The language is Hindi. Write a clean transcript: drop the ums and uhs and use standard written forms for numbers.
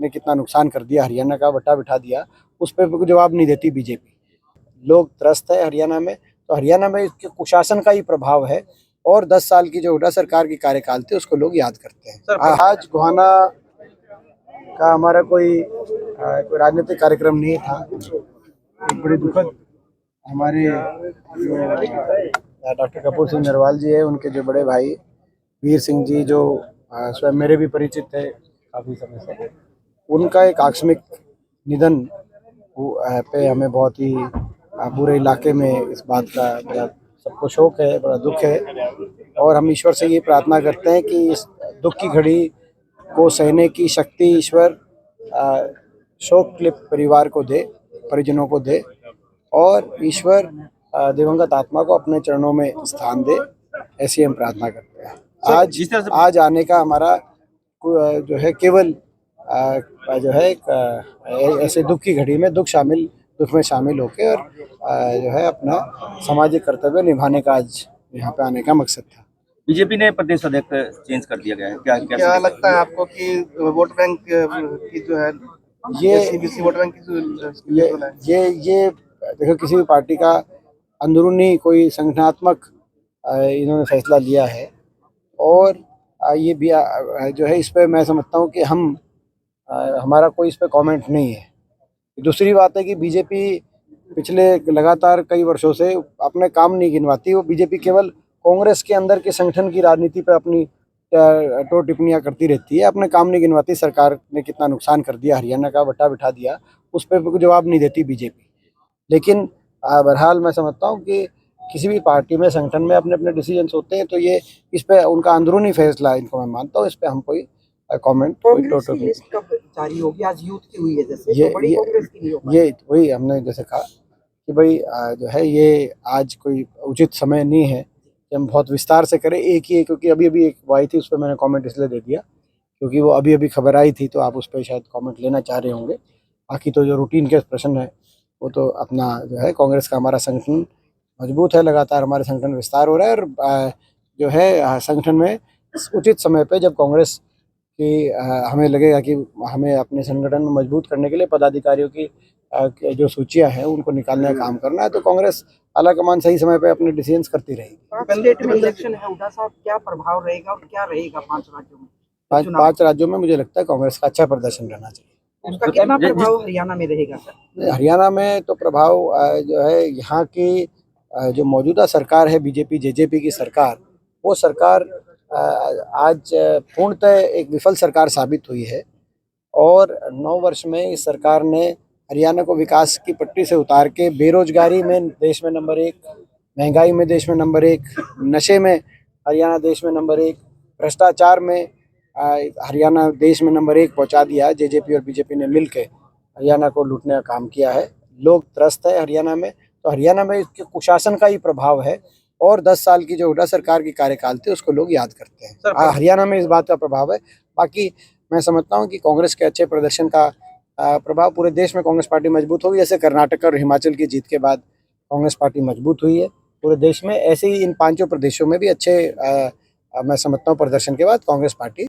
ने कितना नुकसान कर दिया, हरियाणा का बट्टा बिठा दिया, उस पर कोई जवाब नहीं देती बीजेपी। लोग त्रस्त है हरियाणा में, तो हरियाणा में इसके कुशासन का ही प्रभाव है। और 10 साल की जो हुड्डा सरकार की कार्यकाल थी उसको लोग याद करते हैं। आज गोहाना का हमारा कोई राजनीतिक कार्यक्रम नहीं था। एक बड़ी दुखद हमारे डॉक्टर कपूर सिंह नरवाल जी है, उनके जो बड़े भाई वीर सिंह जी, जो स्वयं मेरे भी परिचित है काफ़ी समय से, उनका एक आकस्मिक निधन पे हमें बहुत ही पूरे इलाके में इस बात का बड़ा सबको शोक है, बड़ा दुख है। और हम ईश्वर से ये प्रार्थना करते हैं कि इस दुख की घड़ी को सहने की शक्ति ईश्वर शोक क्लिप परिवार को दे, परिजनों को दे, और ईश्वर दिवंगत आत्मा को अपने चरणों में स्थान दे, ऐसी हम प्रार्थना करते हैं। आज आने का हमारा जो है केवल जो है ऐसे दुख की घड़ी में दुख में शामिल होकर और जो है अपना सामाजिक कर्तव्य निभाने का आज यहाँ पे आने का मकसद था। बीजेपी ने प्रदेश अध्यक्ष चेंज कर दिया गया है, क्या लगता है आपको कि वोट बैंक की जो है ये वोट बैंक की ये देखो, किसी भी पार्टी का अंदरूनी कोई संगठनात्मक इन्होंने फैसला लिया है, और ये भी जो है इस पर मैं समझता हूँ कि हमारा कोई इस पर कमेंट नहीं है। दूसरी बात है कि बीजेपी पिछले लगातार कई वर्षों से अपने काम नहीं गिनवाती। वो बीजेपी केवल कांग्रेस के अंदर के संगठन की राजनीति पर अपनी टो टिप्पणियाँ करती रहती है, अपने काम नहीं गिनवाती। सरकार ने कितना नुकसान कर दिया, हरियाणा का बट्टा बिठा दिया, उस पर कोई जवाब नहीं देती बीजेपी। लेकिन बहरहाल मैं समझता हूँ कि किसी भी पार्टी में, संगठन में अपने अपने डिसीजंस होते हैं, तो ये इस पे उनका अंदरूनी फैसला, इनको मैं मानता हूँ। इस पे हम कोई कमेंट जारी होगी आज यूथ की हुई है, जैसे ये तो बड़ी कांग्रेस की नहीं हो पाई। ये वही हमने जैसे कहा कि भाई जो है ये आज कोई उचित समय नहीं है कि हम बहुत विस्तार से करें एक ही, क्योंकि अभी अभी एक वो आई थी, उस पर मैंने कमेंट इसलिए दे दिया क्योंकि वो अभी अभी खबर आई थी, तो आप उस पर शायद कमेंट लेना चाह रहे होंगे। बाकी तो जो रूटीन के प्रश्न है वो तो अपना जो है, कांग्रेस का हमारा संगठन मजबूत है, लगातार हमारे संगठन विस्तार हो रहा है, और जो है संगठन में उचित समय पे जब कांग्रेस की हमें लगेगा कि हमें अपने संगठन में मजबूत करने के लिए पदाधिकारियों की जो सूचियां हैं उनको निकालने का काम करना है, तो कांग्रेस आला कमान सही समय पे अपने डिसीजंस करती रहेगी। स्टेट में इलेक्शन है, हुड्डा साहब, क्या प्रभाव रहेगा और क्या रहेगा 5 राज्यों में? पांच राज्यों में मुझे लगता है कांग्रेस का अच्छा प्रदर्शन रहना चाहिए। उसका कितना प्रभाव हरियाणा में रहेगा सर? हरियाणा में तो प्रभाव जो है यहाँ की जो मौजूदा सरकार है, बीजेपी जेजेपी की सरकार, वो सरकार आज पूर्णतः एक विफल सरकार साबित हुई है। और 9 वर्ष में इस सरकार ने हरियाणा को विकास की पटरी से उतार के बेरोजगारी में देश में नंबर 1, महंगाई में देश में नंबर 1, नशे में हरियाणा देश में नंबर 1, भ्रष्टाचार में हरियाणा देश में नंबर 1 पहुंचा दिया। जेजेपी और बीजेपी ने मिलकर हरियाणा को लूटने का काम किया है। लोग त्रस्त है हरियाणा में, तो हरियाणा में इसके कुशासन का ही प्रभाव है। और 10 साल की जो हुड्डा सरकार की कार्यकाल थी उसको लोग याद करते हैं। हरियाणा में इस बात का प्रभाव है। बाकी मैं समझता हूँ कि कांग्रेस के अच्छे प्रदर्शन का प्रभाव पूरे देश में कांग्रेस पार्टी मजबूत होगी। जैसे कर्नाटक और हिमाचल की जीत के बाद कांग्रेस पार्टी मजबूत हुई है पूरे देश में, ऐसे ही इन 5 प्रदेशों में भी अच्छे मैं समझता हूँ प्रदर्शन के बाद कांग्रेस पार्टी